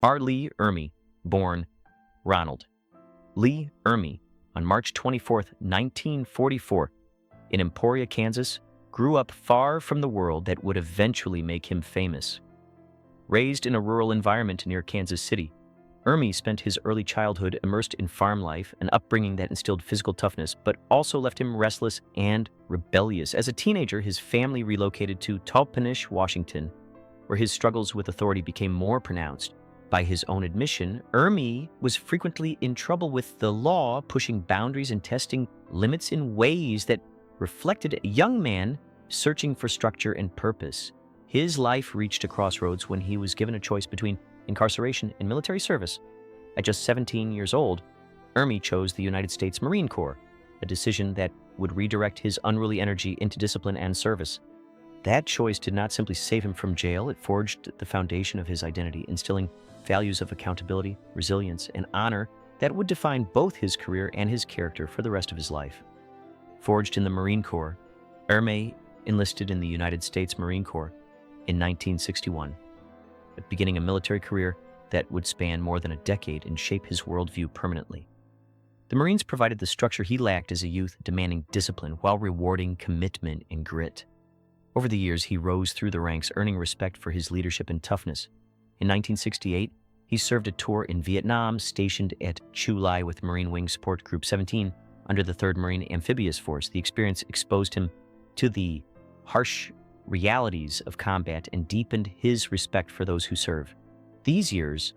R. Lee Ermey, born Ronald Lee Ermey on March 24, 1944, in Emporia, Kansas, grew up far from the world that would eventually make him famous. Raised in a rural environment near Kansas City, Ermey spent his early childhood immersed in farm life, an upbringing that instilled physical toughness, but also left him restless and rebellious. As a teenager, his family relocated to Toppenish, Washington, where his struggles with authority became more pronounced. By his own admission, Ermey was frequently in trouble with the law, pushing boundaries and testing limits in ways that reflected a young man searching for structure and purpose. His life reached a crossroads when he was given a choice between incarceration and military service. At just 17 years old, Ermey chose the United States Marine Corps, a decision that would redirect his unruly energy into discipline and service. That choice did not simply save him from jail, it forged the foundation of his identity, instilling values of accountability, resilience, and honor that would define both his career and his character for the rest of his life. Forged in the Marine Corps, Ermey enlisted in the United States Marine Corps in 1961, beginning a military career that would span more than a decade and shape his worldview permanently. The Marines provided the structure he lacked as a youth, demanding discipline while rewarding commitment and grit. Over the years, he rose through the ranks, earning respect for his leadership and toughness. In 1968, he served a tour in Vietnam, stationed at Chu Lai with Marine Wing Support Group 17 under the 3rd Marine Amphibious Force. The experience exposed him to the harsh realities of combat and deepened his respect for those who serve. These years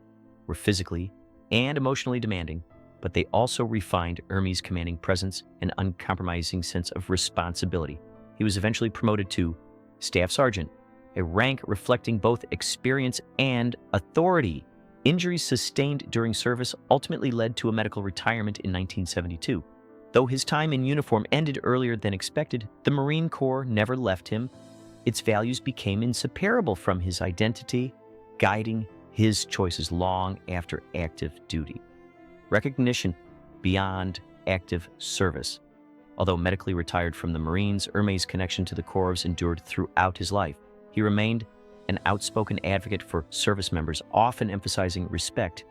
were physically and emotionally demanding, but they also refined Ermey's commanding presence and uncompromising sense of responsibility. He was eventually promoted to Staff Sergeant, a rank reflecting both experience and authority. Injuries sustained during service ultimately led to a medical retirement in 1972. Though his time in uniform ended earlier than expected, the Marine Corps never left him. Its values became inseparable from his identity, guiding his choices long after active duty. Recognition beyond active service. Although medically retired from the Marines, Ermey's connection to the Corps endured throughout his life. He remained an outspoken advocate for service members, often emphasizing respect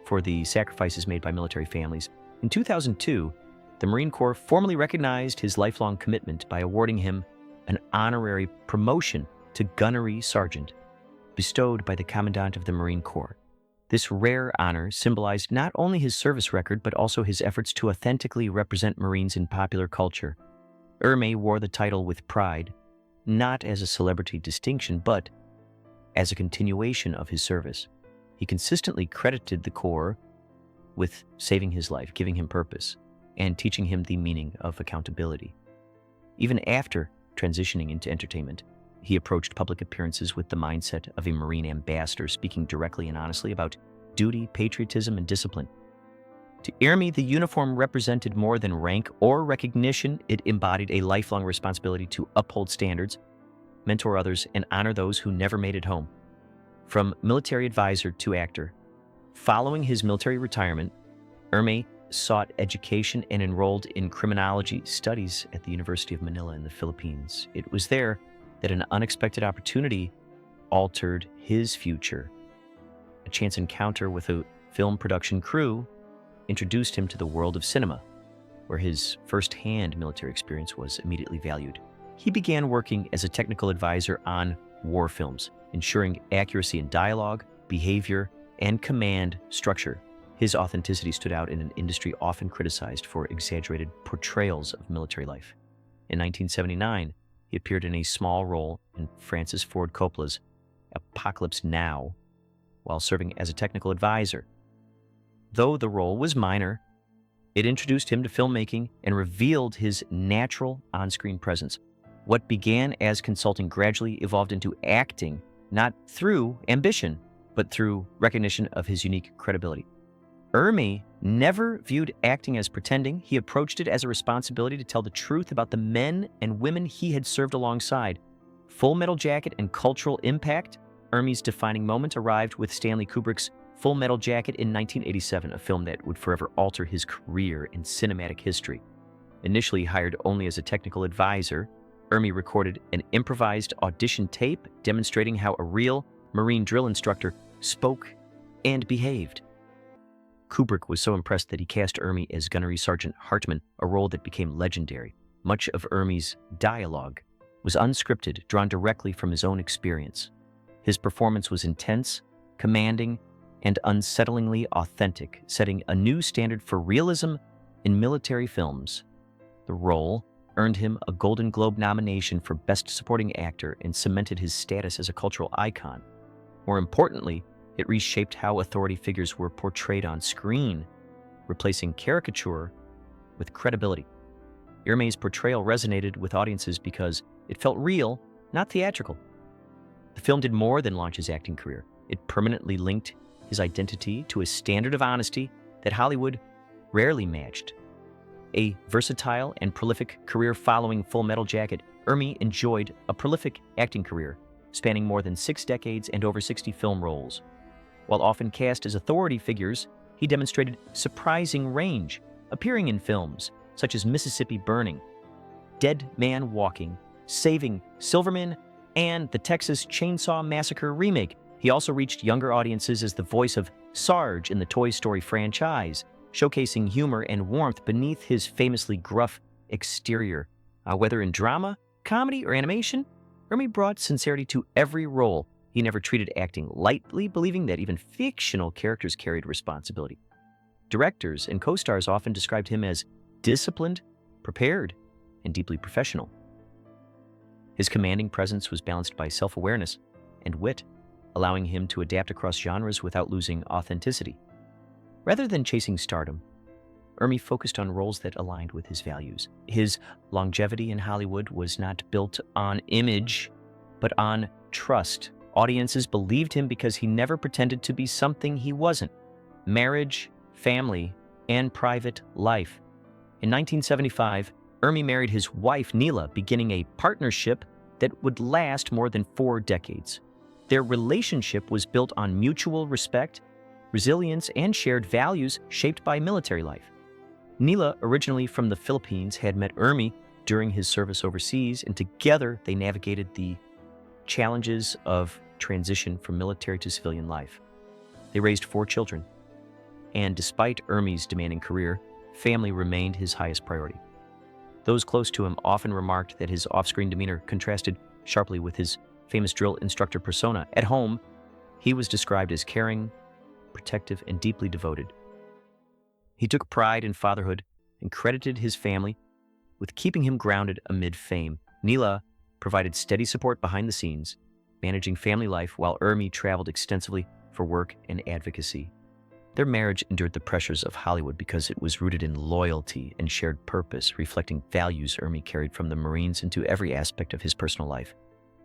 for the sacrifices made by military families. In 2002, the Marine Corps formally recognized his lifelong commitment by awarding him an honorary promotion to Gunnery Sergeant, bestowed by the Commandant of the Marine Corps. This rare honor symbolized not only his service record, but also his efforts to authentically represent Marines in popular culture. Ermey wore the title with pride, not as a celebrity distinction, but as a continuation of his service. He consistently credited the Corps with saving his life, giving him purpose, and teaching him the meaning of accountability. Even after transitioning into entertainment, he approached public appearances with the mindset of a Marine ambassador, speaking directly and honestly about duty, patriotism, and discipline. To Ermey, the uniform represented more than rank or recognition. It embodied a lifelong responsibility to uphold standards, mentor others, and honor those who never made it home. From military advisor to actor, following his military retirement, Ermey sought education and enrolled in criminology studies at the University of Manila in the Philippines. It was there that an unexpected opportunity altered his future. A chance encounter with a film production crew introduced him to the world of cinema, where his first-hand military experience was immediately valued. He began working as a technical advisor on war films, ensuring accuracy in dialogue, behavior, and command structure. His authenticity stood out in an industry often criticized for exaggerated portrayals of military life. In 1979, he appeared in a small role in Francis Ford Coppola's Apocalypse Now, while serving as a technical advisor. Though the role was minor, it introduced him to filmmaking and revealed his natural on-screen presence. What began as consulting gradually evolved into acting, not through ambition, but through recognition of his unique credibility. Ermey never viewed acting as pretending. He approached it as a responsibility to tell the truth about the men and women he had served alongside. Full Metal Jacket and cultural impact. Ermey's defining moment arrived with Stanley Kubrick's Full Metal Jacket in 1987, a film that would forever alter his career in cinematic history. Initially hired only as a technical advisor, Ermey recorded an improvised audition tape demonstrating how a real Marine drill instructor spoke and behaved. Kubrick was so impressed that he cast Ermey as Gunnery Sergeant Hartman, a role that became legendary. Much of Ermey's dialogue was unscripted, drawn directly from his own experience. His performance was intense, commanding, and unsettlingly authentic, setting a new standard for realism in military films. The role earned him a Golden Globe nomination for Best Supporting Actor and cemented his status as a cultural icon. More importantly, it reshaped how authority figures were portrayed on screen, replacing caricature with credibility. Ermey's portrayal resonated with audiences because it felt real, not theatrical. The film did more than launch his acting career. It permanently linked his identity to a standard of honesty that Hollywood rarely matched. A versatile and prolific career following Full Metal Jacket, Ermey enjoyed a prolific acting career, spanning more than 6 decades and over 60 film roles. While often cast as authority figures, he demonstrated surprising range, appearing in films such as Mississippi Burning, Dead Man Walking, Saving Silverman, and the Texas Chainsaw Massacre remake. He also reached younger audiences as the voice of Sarge in the Toy Story franchise, showcasing humor and warmth beneath his famously gruff exterior. Whether in drama, comedy, or animation, Ermey brought sincerity to every role. He never treated acting lightly, believing that even fictional characters carried responsibility. Directors and co-stars often described him as disciplined, prepared, and deeply professional. His commanding presence was balanced by self-awareness and wit, allowing him to adapt across genres without losing authenticity. Rather than chasing stardom, Ermey focused on roles that aligned with his values. His longevity in Hollywood was not built on image, but on trust. Audiences believed him because he never pretended to be something he wasn't. Marriage, family, and private life. In 1975, Ermey married his wife, Neela, beginning a partnership that would last more than 4 decades. Their relationship was built on mutual respect, resilience, and shared values shaped by military life. Neela, originally from the Philippines, had met Ermey during his service overseas, and together they navigated the challenges of transition from military to civilian life. They raised 4 children, and despite Ermey's demanding career, family remained his highest priority. Those close to him often remarked that his off-screen demeanor contrasted sharply with his famous drill instructor persona. At home, he was described as caring, protective, and deeply devoted. He took pride in fatherhood and credited his family with keeping him grounded amid fame. Neela provided steady support behind the scenes, managing family life while Ermey traveled extensively for work and advocacy. Their marriage endured the pressures of Hollywood because it was rooted in loyalty and shared purpose, reflecting values Ermey carried from the Marines into every aspect of his personal life.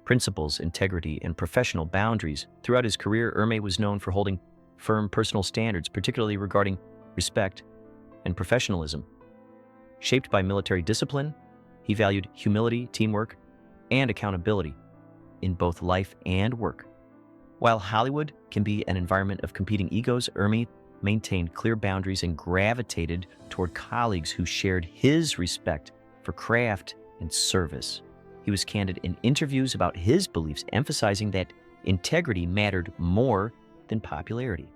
Principles, integrity, and professional boundaries. Throughout his career, Ermey was known for holding firm personal standards, particularly regarding respect and professionalism. Shaped by military discipline, he valued humility, teamwork, and accountability in both life and work. While Hollywood can be an environment of competing egos, Ermey maintained clear boundaries and gravitated toward colleagues who shared his respect for craft and service. He was candid in interviews about his beliefs, emphasizing that integrity mattered more than popularity.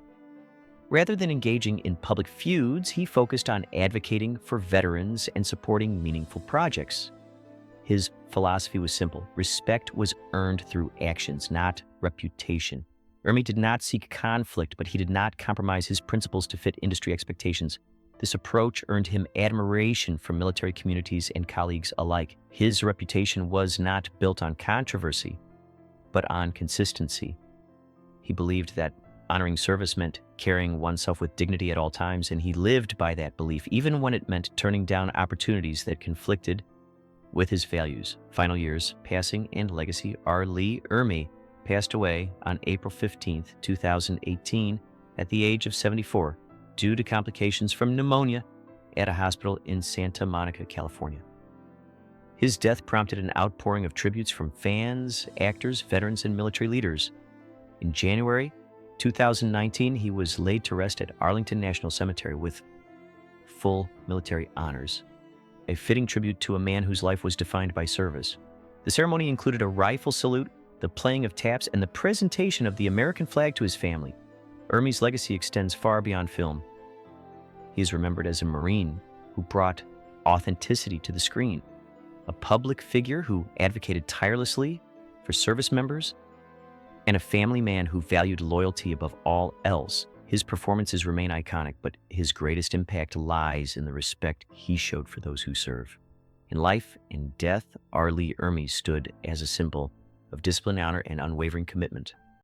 Rather than engaging in public feuds, he focused on advocating for veterans and supporting meaningful projects. His philosophy was simple. Respect was earned through actions, not reputation. Ermey did not seek conflict, but he did not compromise his principles to fit industry expectations. This approach earned him admiration from military communities and colleagues alike. His reputation was not built on controversy, but on consistency. He believed that honoring service meant carrying oneself with dignity at all times, and he lived by that belief, even when it meant turning down opportunities that conflicted with his values. Final years, passing, and legacy. Lee Ermey passed away on April 15, 2018, at the age of 74, due to complications from pneumonia at a hospital in Santa Monica, California. His death prompted an outpouring of tributes from fans, actors, veterans, and military leaders. In January 2019, he was laid to rest at Arlington National Cemetery with full military honors, a fitting tribute to a man whose life was defined by service. The ceremony included a rifle salute, the playing of taps, and the presentation of the American flag to his family. Ermey's legacy extends far beyond film. He is remembered as a Marine who brought authenticity to the screen, a public figure who advocated tirelessly for service members, and a family man who valued loyalty above all else. His performances remain iconic, but his greatest impact lies in the respect he showed for those who serve. In life and death, R. Lee Ermey stood as a symbol of discipline, honor, and unwavering commitment.